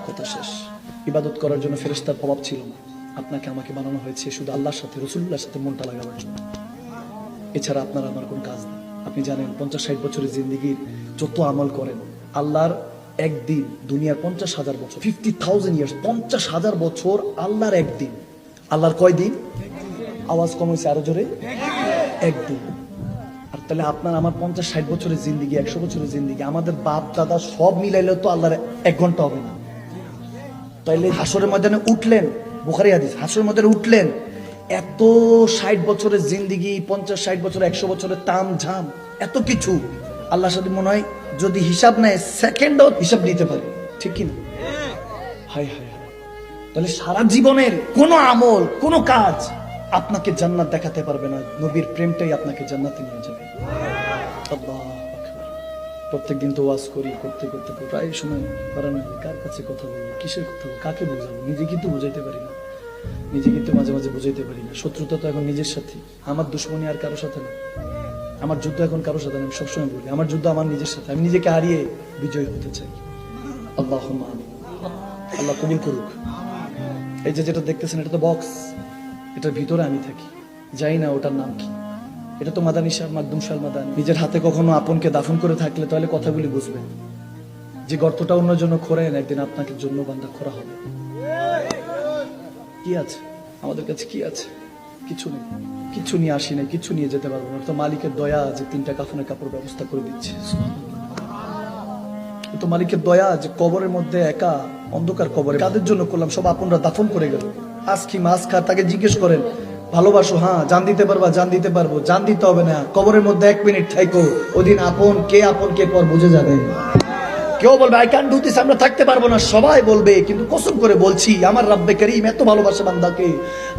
কথা শেষ। ইবাদত করার জন্য ফেরেশতার প্রভাব ছিল না। আপনাকে আমাকে বানানো হয়েছে শুধু আল্লাহর সাথে, রাসূলুল্লাহর সাথে মনটা লাগাবার জন্য। এছাড়া আপনার আমার কোন কাজ নেই। আপনি জানেন 50-60 বছরের জিন্দেগির যত আমল করেন, আল্লাহর একদিন, দুনিয়ার 50,000 বছর, 50,000 ইয়ার্স, 50,000 বছর আল্লাহর একদিন। আল্লাহর কয় দিন? আওয়াজ কম হয়েছে, আরো জোরে, একদিন। আর তাহলে আপনার আমার 50-60 বছরের জিন্দেগি, 100 বছরের জিন্দেগি, আমাদের বাপ দাদা সব মিলাইলেও তো আল্লাহর 1 ঘন্টা হবে না। তাইলে হাসরের ময়দানে উঠলেন, বুখারী হাদিস, হাসরের ময়দানে উঠলেন, এত 60 বছরের জিন্দেগি, 50-60 বছর, 100 বছরের তাম ঝাম, এত কিছু আল্লাহর সাথে মনে হয় যদি হিসাব নেয় সেকেন্ডও হিসাব নিতে পারে, ঠিক কিনা? হায় হায় হায়। তাহলে সারা জীবনের কোন আমল, কোন কাজ আপনাকে জান্নাত দেখাতে পারবে না। নবীর প্রেমটাই আপনাকে জান্নাতে নিয়ে যাবে। আল্লাহু আকবার। প্রত্যেকদিন তো ওয়াজ করি, করতে করতে প্রায় সময় পারানো, কার কাছে কথা বলবো, কিসের কথা বলবো, কাকে বোঝাবো, নিজে কিন্তু বুঝাইতে পারি না। নিজে কিন্তু মাঝে মাঝে বুঝাইতে পারি না। শত্রুতা তো এখন নিজের সাথে, আমার দুশ্মনী আর কারোর সাথে না। আমার যুদ্ধ এখন কারোর সাথে না। আমি সবসময় বলি আমার যুদ্ধ আমার নিজের সাথে। আমি নিজেকে হারিয়ে বিজয়ী হতে চাই। আল্লাহুম্মা আমিন। আল্লাহ কবুল করুক। এই যে যেটা দেখতেছেন, এটা তো বক্স, এটার ভিতরে আমি থাকি, জানি না ওটার নাম কি। এটা তো মাদানী সাহেব, মাকদুম সাহেব মাদানী। নিজের হাতে কখনো আপনকে দাফন করে থাকলে তাহলে কথাগুলি বুঝবেন। যে গর্তটা অন্যের জন্য খোঁড়েন, একদিন আপনাকে জন্য বান্দা খোঁড়া হবে। কি আছে আমাদের কাছে? কি আছে? কিছু নেই। কিছু নিয়ে আসি না, কিছু নিয়ে যেতে পারবো না। তো মালিকের দয়া যে 3টা কাফনের কাপড় ব্যবস্থা করে দিচ্ছে। তো মালিকের দয়া যে কবরের মধ্যে একা অন্ধকার কবরে কাদের জন্য করলাম, সব আপনরা দাফন করে গেল। আজ কি মাছ খা, তাকে জিজ্ঞেস করেন ভালোবাসো? হ্যাঁ। জান দিতে পারবা? জান দিতে পারবো। জান দিতে হবে না, কবরের মধ্যে 1 মিনিট থাইকো, ওদিন আপন কে পর বুঝে যাবে। কেউ বলবে আই ক্যান ডু দিস, আমরা থাকতে পারবো না, সবাই বলবে। কিন্তু কসম করে বলছি, আমার রব্বে করিম এত ভালোবাসে বান্দাকে,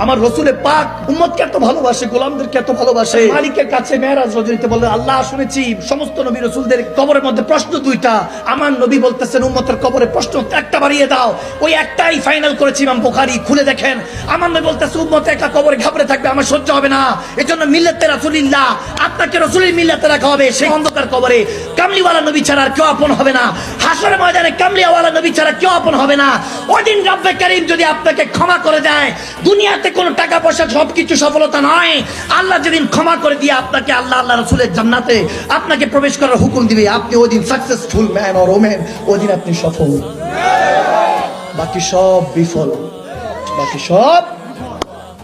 আমার রসুলে পাক উম্মতকে এত ভালোবাসে, গোলামদেরকে এত ভালোবাসে। মালিকের কাছে মেরাজ রজনীতে বললেন, আল্লাহ শুনেছি সমস্ত নবী রসুলদের কবরের মধ্যে প্রশ্ন 2টা, আমার নবী বলতেছেন উম্মতের কবরে প্রশ্ন 1টা বাড়িয়ে দাও। ওই একটাই ফাইনাল করেছি ইমাম বুখারী, খুলে দেখেন। আমার নবী বলতেছে উম্মত একা কবরে ঘাবড়ে থাকবে, আমার সহ্য হবে না। এজন্য মিল্লাতে রাসূলিল্লাহ, আপনাকে রসুলের মিল্লাতে রাখা হবে। সেই অন্ধকার কবরে কামলিওয়ালা নবী ছাড়া আর কেউ আপন হবে না। হাসরের ময়দানে কামলিওয়ালা নবী ছাড়া কেউ আপন হবে না। ওই দিন রব্বে কারীম যদি আপনাকে ক্ষমা করে দেয়, দুনিয়াতে কোনো টাকা পয়সা সবকিছু সফলতা নয়। আল্লাহ যেদিন ক্ষমা করে দিয়ে আপনাকে আল্লাহ রাসূলের জান্নাতে আপনাকে প্রবেশ করার হুকুম দিবে, আপনি ওই দিন সাকসেসফুল ম্যান অর ওম্যান, ওই দিন আপনি সফল। বাকি সব বিফল, বাকি সব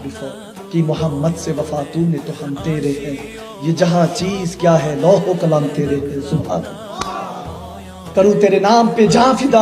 বিফল। कि मोहम्मद से वफा तूने तो हम तेरे हैं, ये जहां चीज क्या है लौह कलम तेरे हैं। सुभान, करूं तेरे नाम पे जहां फिदा।